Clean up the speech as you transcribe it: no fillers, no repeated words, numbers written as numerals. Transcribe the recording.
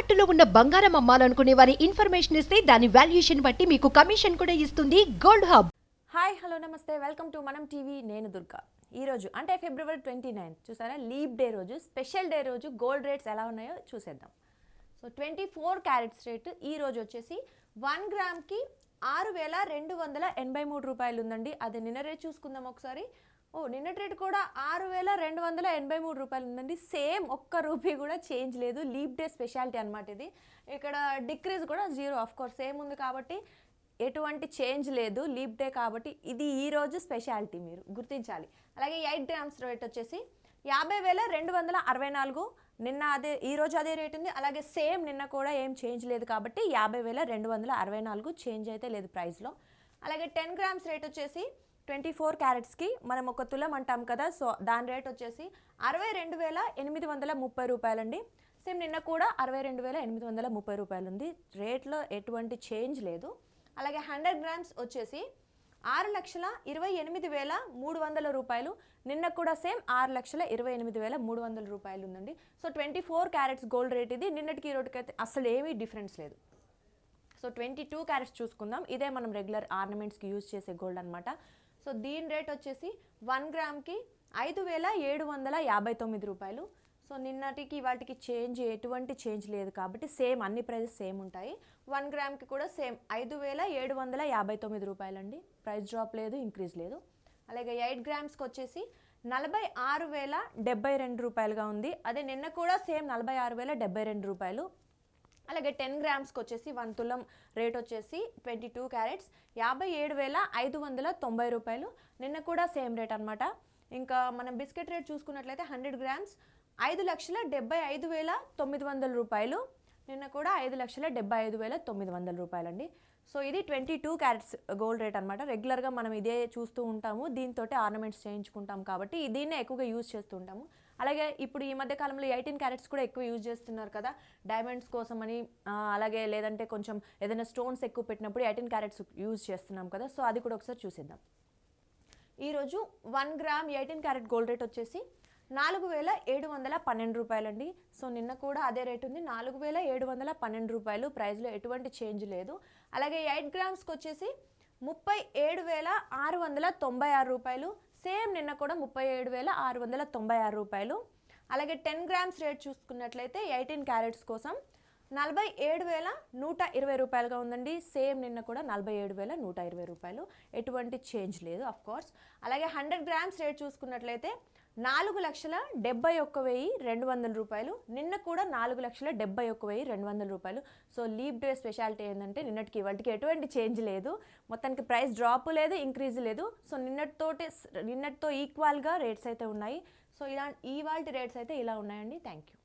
తాకట్టులో ఉన్న బంగారం అమ్మాలనుకునే వారి ఇన్ఫర్మేషన్ ఇస్తే దాని వాల్యుయేషన్ బట్టి మీకు కమిషన్ కూడా ఇస్తుంది గోల్డ్ హబ్. హాయ్ హలో నమస్తే, వెల్కమ్ టు మనం టీవీ. నేను దుర్గా. ఈరోజు అంటే ఫిబ్రవరి 29 చూసారా, లీప్ డే రోజు, స్పెషల్ డే రోజు గోల్డ్ రేట్స్ ఎలా ఉన్నాయో చూసేద్దాం. సో 24 క్యారెట్స్ రేటు ఈ రోజు వచ్చేసి 1 గ్రామ్కి 6,283 రూపాయలు ఉందండి. అది నిన్న రేట్ చూసుకుందాం ఒకసారి. నిన్నటి రేటు కూడా 6,283 రూపాయలు ఉందండి. సేమ్ ఒక్క రూపీ కూడా చేంజ్ లేదు. లీప్ డే స్పెషాలిటీ అనమాట ఇది. ఇక్కడ డిక్రీజ్ కూడా 0, ఆఫ్ కోర్స్ సేమ్ ఉంది కాబట్టి ఎటువంటి చేంజ్ లేదు. లీప్ డే కాబట్టి ఇది ఈ రోజు స్పెషాలిటీ, మీరు గుర్తించాలి. అలాగే 8 గ్రామ్స్ రేట్ వచ్చేసి 50,264. నిన్న అదే, ఈ రోజు అదే రేట్ ఉంది. అలాగే సేమ్ నిన్న కూడా ఏం చేంజ్ లేదు కాబట్టి 50,264 చేంజ్ అయితే లేదు ప్రైస్లో. అలాగే 10 గ్రామ్స్ రేట్ వచ్చేసి 24 క్యారెట్స్కి మనం ఒక తులం అంటాం కదా, సో దాని రేట్ వచ్చేసి 62,830 రూపాయలండి. సేమ్ నిన్న కూడా 62,830 రూపాయలు ఉంది. రేట్లో ఎటువంటి చేంజ్ లేదు. అలాగే 100 గ్రామ్స్ వచ్చేసి 6,28,300 రూపాయలు. నిన్న కూడా సేమ్ 6,28,300 రూపాయలు ఉందండి. సో 24 క్యారెట్స్ గోల్డ్ రేట్ ఇది. నిన్నటికి ఈ రోజుకి అయితే అసలు ఏమీ డిఫరెన్స్ లేదు. సో 22 క్యారెట్స్ చూసుకుందాం. ఇదే మనం రెగ్యులర్ ఆర్నమెంట్స్కి యూజ్ చేసే గోల్డ్ అనమాట. సో దీని రేట్ వచ్చేసి 1 గ్రామ్కి 5,759 రూపాయలు. సో నిన్నటికి వాటికి ఎటువంటి చేంజ్ లేదు కాబట్టి సేమ్, అన్ని ప్రైజెస్ సేమ్ ఉంటాయి. 1 గ్రామ్కి కూడా సేమ్ 5,759 రూపాయలండి. ప్రైస్ డ్రాప్ లేదు, ఇంక్రీజ్ లేదు. అలాగే 8 గ్రామ్స్కి వచ్చేసి 46,072 రూపాయలుగా ఉంది. అదే నిన్న కూడా సేమ్ 46,072 రూపాయలు. అలాగే 10 గ్రామ్స్కి వచ్చేసి 1 తులం రేట్ వచ్చేసి 22 క్యారెట్స్ 57,590 రూపాయలు. నిన్న కూడా సేమ్ రేట్ అనమాట. ఇంకా మనం బిస్కెట్ రేట్ చూసుకున్నట్లయితే 100 గ్రామ్స్ 5,75,900 రూపాయలు. నిన్న కూడా 5,75,900 రూపాయలండి. సో ఇది 22 క్యారెట్స్ గోల్డ్ రేట్ అనమాట. రెగ్యులర్గా మనం ఇదే చూస్తూ ఉంటాము. దీంతో ఆర్నమెంట్స్ చేయించుకుంటాం కాబట్టి దీన్నే ఎక్కువగా యూజ్ చేస్తూ ఉంటాము. అలాగే ఇప్పుడు ఈ మధ్య కాలంలో 18 క్యారెట్స్ కూడా ఎక్కువ యూజ్ చేస్తున్నారు కదా, డైమండ్స్ కోసం అని. అలాగే లేదంటే కొంచెం ఏదైనా స్టోన్స్ ఎక్కువ పెట్టినప్పుడు 18 క్యారెట్స్ యూజ్ చేస్తున్నాం కదా, సో అది కూడా ఒకసారి చూసేద్దాం. ఈరోజు 1 గ్రామ్ 18 క్యారెట్ గోల్డ్ రేట్ వచ్చేసి 4,712 రూపాయలండి. సో నిన్న కూడా అదే రేట్ ఉంది, 4,712 రూపాయలు. ప్రైస్లో ఎటువంటి చేంజ్ లేదు. అలాగే 8 గ్రామ్స్కి వచ్చేసి 37,696 రూపాయలు. సేమ్ నిన్న కూడా 37,696 రూపాయలు. అలాగే 10 గ్రామ్స్ రేట్ చూసుకున్నట్లయితే 18 క్యారెట్స్ కోసం 47,120 రూపాయలుగా ఉందండి. సేమ్ నిన్న కూడా 47,120 రూపాయలు. ఎటువంటి చేంజ్ లేదు, ఆఫ్ కోర్స్. అలాగే 100 గ్రామ్స్ రేట్ చూసుకున్నట్లయితే 4,71,200 రూపాయలు. నిన్న కూడా 4,71,200 రూపాయలు. సో లీప్ డే స్పెషాలిటీ ఏంటంటే నిన్నటికి వాటికి ఎటువంటి చేంజ్ లేదు. మొత్తానికి ప్రైస్ డ్రాప్ లేదు, ఇంక్రీజ్ లేదు. సో నిన్నటితో ఈక్వల్గా రేట్స్ అయితే ఉన్నాయి. సో ఇవాల్టి రేట్స్ అయితే ఇలా ఉన్నాయండి. Thank you.